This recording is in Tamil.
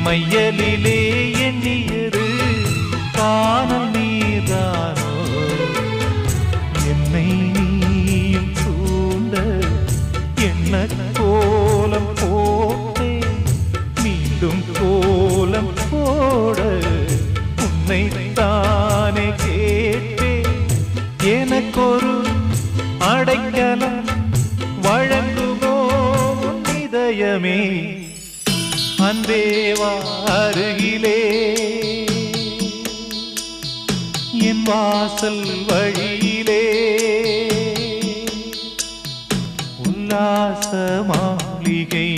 மையலிலே எண்ணியது காணல் நீதானோ என்னை நீயும் சூண்ட என்ன கோலம் போட்டே மீண்டும் கோலம் போட உன்னை தானே கேட்டே எனக்கொரு அடைக்கலம் வழங்குமோ இதயமே அன்பேவா அருகிலே என் வாசல் வழியிலே உல்லாச மாளிகை